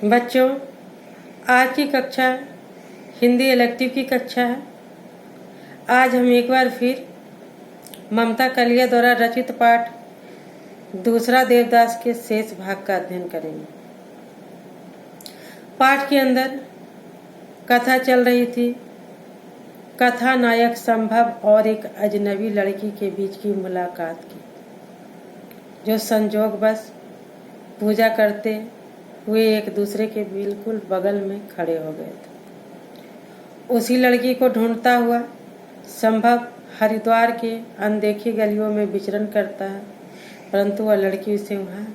बच्चों, आज की कक्षा हिंदी इलेक्टिव की कक्षा है। आज हम एक बार फिर ममता कालिया द्वारा रचित पाठ दूसरा देवदास के शेष भाग का अध्ययन करेंगे। पाठ के अंदर कथा चल रही थी। कथा नायक संभव और एक अजनबी लड़की के बीच की मुलाकात की, जो संजोगवश पूजा करते हुए एक दूसरे के बिल्कुल बगल में खड़े हो गए थे। उसी लड़की को ढूंढता हुआ संभव हरिद्वार के अनदेखी गलियों में विचरण करता है, परंतु वह लड़की उसे वहाँ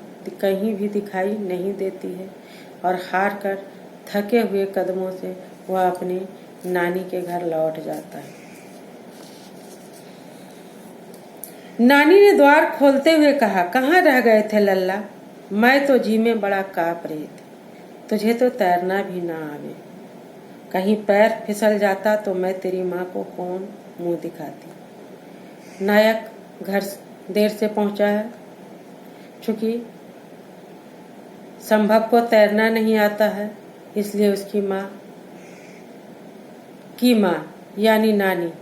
कहीं भी दिखाई नहीं देती है और हार कर थके हुए कदमों से वह अपनी नानी के घर लौट जाता है। नानी ने द्वार खोलते हुए कहा, कहाँ रह गए थे लल्ला? मैं तो जी में बड़ा काँप रही थी। तुझे तो तैरना भी ना आवे। कहीं पैर फिसल जाता तो मैं तेरी माँ को कौन मुंह दिखाती। नायक घर देर से पहुंचा है। चूंकि संभव को तैरना नहीं आता है, इसलिए उसकी माँ यानी नानी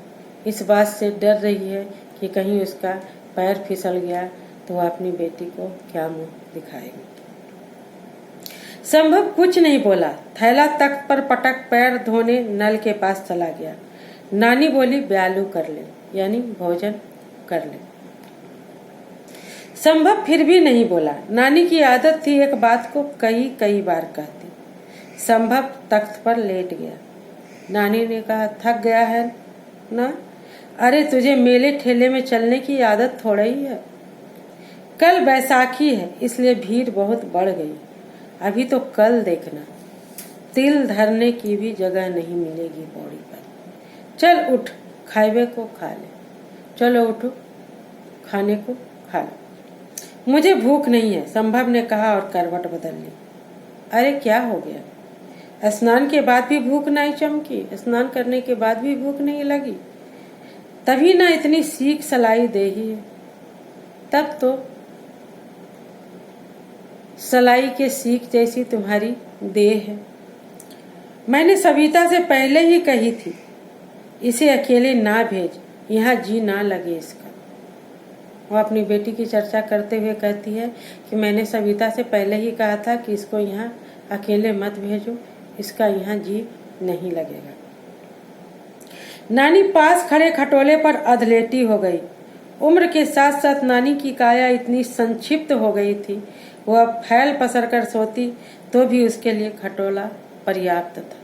इस बात से डर रही है कि कहीं उसका पैर फिसल गया तो वह अपनी बेटी को क्या मुंह दिखाएगी। संभव कुछ नहीं बोला। थैला तख्त पर पटक पैर धोने नल के पास चला गया। नानी बोली, ब्यालू कर ले, यानी भोजन कर ले। संभव फिर भी नहीं बोला। नानी की आदत थी एक बात को कई बार कहती। संभव तख्त पर लेट गया। नानी ने कहा, थक गया है ना? अरे तुझे मेले ठेले में चलने की आदत थोड़ा ही है। कल बैसाखी है, इसलिए भीड़ बहुत बढ़ गई। अभी तो कल देखना, तिल धरने की भी जगह नहीं मिलेगी पौड़ी पर। चल उठ, खाइबे को खा ले। चलो उठो, खाने को खा लो। मुझे भूख नहीं है, संभव ने कहा और करवट बदल ली। अरे क्या हो गया? स्नान के बाद भी भूख नहीं चमकी? स्नान करने के बाद भी भूख नहीं लगी? तभी ना इतनी सीख सलाई दे ही है। तब तो सलाई के सीख जैसी तुम्हारी देह है। मैंने सविता से पहले ही कही थी, इसे अकेले ना भेज, यहाँ जी ना लगे इसका। वो अपनी बेटी की चर्चा करते हुए कहती है कि मैंने सविता से पहले ही कहा था कि इसको यहाँ अकेले मत भेजो, इसका यहाँ जी नहीं लगेगा। नानी पास खड़े खटोले पर अधलेटी हो गई। उम्र के साथ साथ नानी की काया इतनी संक्षिप्त हो गई थी, वह फैल पसर कर सोती तो भी उसके लिए खटोला पर्याप्त था।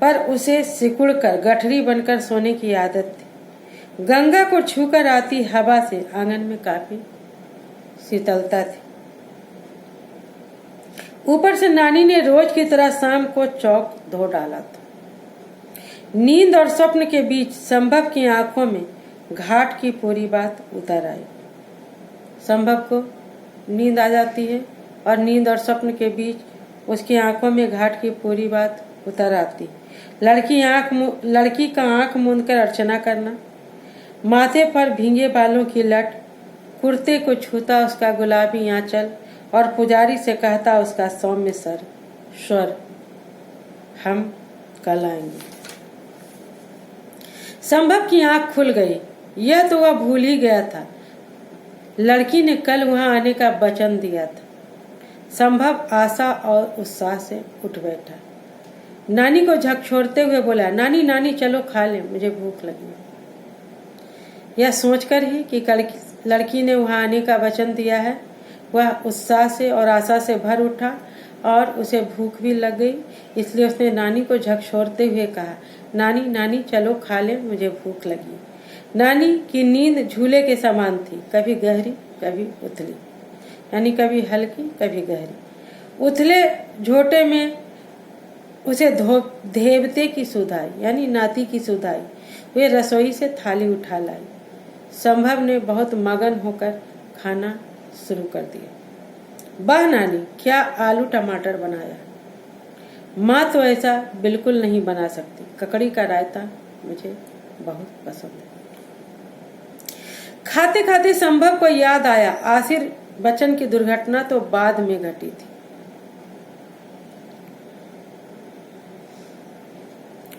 पर उसे सिकुड़ कर गठरी बनकर सोने की आदत थी। गंगा को छूकर आती हवा से आंगन में काफी शीतलता थी। ऊपर से नानी ने रोज की तरह शाम को चौक धो डाला था। नींद और स्वप्न के बीच संभव की आंखों में घाट की पूरी बात उतर आई। संभव को नींद आ जाती है और नींद और स्वप्न के बीच उसकी आंखों में घाट की पूरी बात उतर आती। लड़की का आंख मूंदकर अर्चना करना, माथे पर भींगे बालों की लट, कुर्ते को छूता उसका गुलाबी आंचल और पुजारी से कहता उसका सौम्य स्वर, हम कल आएंगे। संभव की आंख खुल गई। यह तो वह भूल ही गया था, लड़की ने कल वहां आने का वचन दिया था। संभव आशा और उत्साह से उठ बैठा। नानी को झकझोरते हुए बोला, नानी नानी चलो खा ले, मुझे भूख लगी। यह सोचकर ही कि लड़की ने वहां आने का वचन दिया है, वह उत्साह से और आशा से भर उठा और उसे भूख भी लग गई। इसलिए उसने नानी को झकझोरते हुए कहा, नानी नानी चलो खा ले, मुझे भूख लगी। नानी की नींद झूले के समान थी, कभी गहरी कभी उथली, यानी कभी हल्की कभी गहरी। उथले झोटे में उसे देवते की सुधाई, यानी नाती की सुधाई। वे रसोई से थाली उठा लाई। संभव ने बहुत मगन होकर खाना शुरू कर दिया। वाह नानी, क्या आलू टमाटर बनाया। माँ तो ऐसा बिल्कुल नहीं बना सकती। ककड़ी का रायता मुझे बहुत पसंद है। खाते खाते संभव को याद आया, आसिर बच्चन की दुर्घटना तो बाद में घटी थी।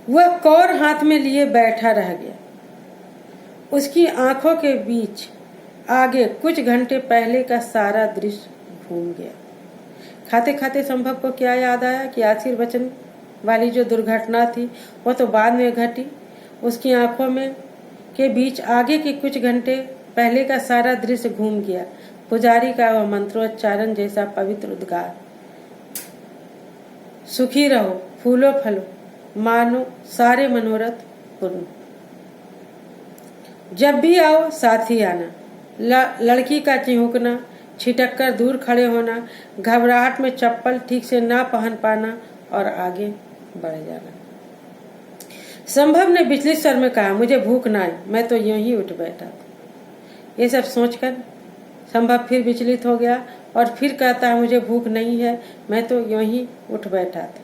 वह कौर हाथ में लिए बैठा रह गया। उसकी आंखों के बीच आगे कुछ घंटे पहले का सारा दृश्य घूम गया। खाते खाते संभव को क्या याद आया कि आशीर्वचन वाली जो दुर्घटना थी वो तो बाद में घटी। उसकी आंखों में के बीच आगे के कुछ घंटे पहले का सारा दृश्य घूम गया। पुजारी का वह मंत्रोच्चारण जैसा पवित्र उद्गार, सुखी रहो, फूलो फलो, मानो सारे मनोरथ पूर्ण। जब भी आओ साथ ही आना। लड़की का चिहुकना, छिटक कर दूर खड़े होना, घबराहट में चप्पल ठीक से ना पहन पाना और आगे बढ़ जाना। संभव ने विचलित स्वर में कहा, मुझे भूख ना आई, मैं तो यूं ही उठ बैठा था। ये सब सोचकर संभव फिर विचलित हो गया और फिर कहता है, मुझे भूख नहीं है, मैं तो यूं ही उठ बैठा था।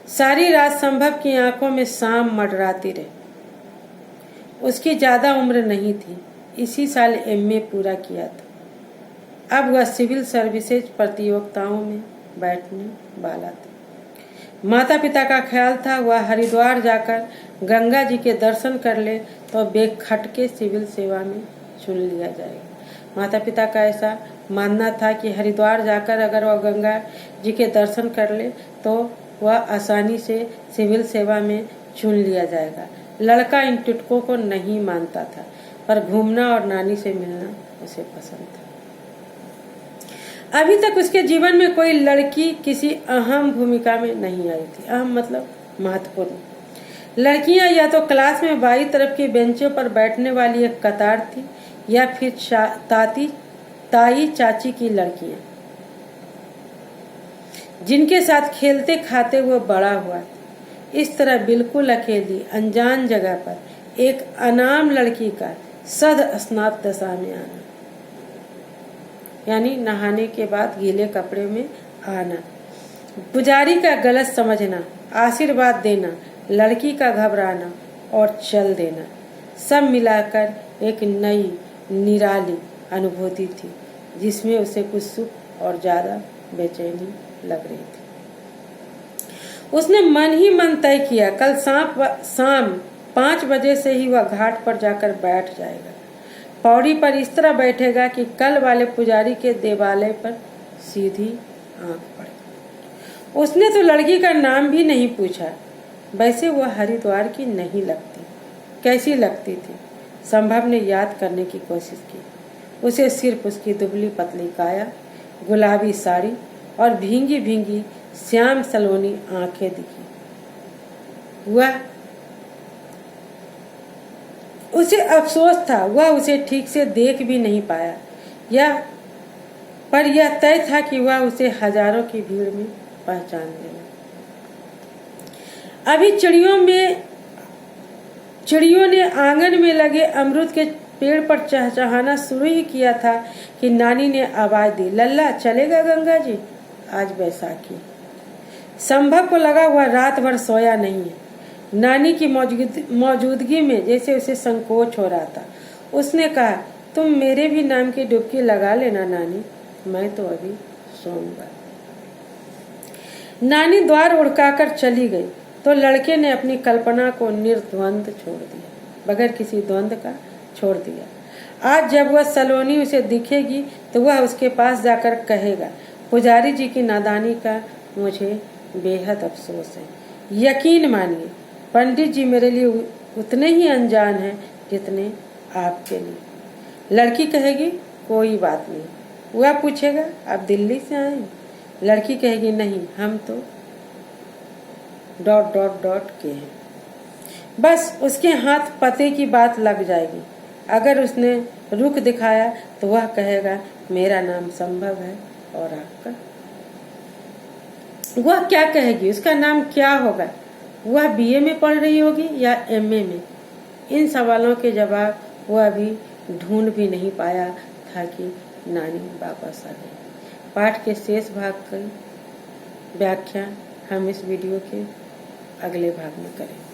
सारी रात संभव की आंखों में शाम मंडराती रही। उसकी ज्यादा उम्र नहीं थी, इसी साल एमए पूरा किया था। अब वह सिविल सर्विसेज प्रतियोगिताओं में बैठने वाला था। माता पिता का ख्याल था वह हरिद्वार जाकर गंगा जी के दर्शन कर ले तो बेखटके सिविल सेवा में चुन लिया जाएगा। माता पिता का ऐसा मानना था कि हरिद्वार जाकर अगर वह गंगा जी के दर्शन कर ले तो वह आसानी से सिविल सेवा में चुन लिया जाएगा। लड़का इन टुटकों को नहीं मानता था, पर घूमना और नानी से मिलना उसे पसंद था। अभी तक उसके जीवन में कोई लड़की किसी अहम भूमिका में नहीं आई थी। अहम मतलब महत्वपूर्ण। लड़कियां या तो क्लास में बाईं तरफ की बेंचों पर बैठने वाली एक कतार थी या फिर ताई चाची की लड़कियां जिनके साथ खेलते खाते हुए बड़ा हुआ। इस तरह बिल्कुल अकेली अनजान जगह पर एक अनाम लड़की का सद स्नात दशा में आना, यानी नहाने के बाद गीले कपड़े में आना, पुजारी का गलत समझना, आशीर्वाद देना, लड़की का घबराना और चल देना, सब मिलाकर एक नई निराली अनुभूति थी जिसमें उसे कुछ सुख और ज्यादा बेचैनी लग रही थी। उसने मन ही मन तय किया कल शाम 5 बजे से ही वह घाट पर जाकर बैठ जाएगा। पौड़ी पर इस तरह बैठेगा कि कल वाले पुजारी के देवालय पर सीधी आंख पड़े। उसने तो लड़की का नाम भी नहीं पूछा। वैसे वह हरिद्वार की नहीं लगती, कैसी लगती थी? संभव ने याद करने की कोशिश की। उसे सिर्फ उसकी दुबली पतली काया, गुलाबी साड़ी और भींगी भींगी श्याम सलोनी आंखें दिखी। उसे अफसोस था वह उसे ठीक से देख भी नहीं पाया, पर यह तय था कि वह उसे हजारों की भीड़ में पहचान लेगा। अभी चिड़ियों ने आंगन में लगे अमरूद के पेड़ पर चहचहाना शुरू ही किया था कि नानी ने आवाज दी, लल्ला चलेगा गंगा जी, आज बैसाखी। संभव को लगा वह रात भर सोया नहीं है। नानी की मौजूदगी में जैसे उसे संकोच हो रहा था। उसने कहा, तुम मेरे भी नाम की डुबकी लगा लेना नानी, मैं तो अभी सोऊंगा। नानी द्वार उड़काकर चली गई तो लड़के ने अपनी कल्पना को निर्द्वंद छोड़ दिया, बगैर किसी द्वंद का छोड़ दिया। आज जब वह सलोनी उसे दिखेगी तो वह उसके पास जाकर कहेगा, पुजारी जी की नादानी का मुझे बेहद अफसोस है। यकीन मानिए पंडित जी मेरे लिए उतने ही अनजान हैं जितने आपके लिए। लड़की कहेगी, कोई बात नहीं। वह पूछेगा, आप दिल्ली से आए? लड़की कहेगी, नहीं, हम तो ... के हैं। बस उसके हाथ पते की बात लग जाएगी। अगर उसने रुख दिखाया तो वह कहेगा, मेरा नाम संभव है और आपका? वह क्या कहेगी? उसका नाम क्या होगा? वह बीए में पढ़ रही होगी या एमए में? इन सवालों के जवाब वह अभी ढूंढ भी नहीं पाया था कि नानी वापस आ गई। पाठ के शेष भाग की व्याख्या हम इस वीडियो के अगले भाग में करेंगे।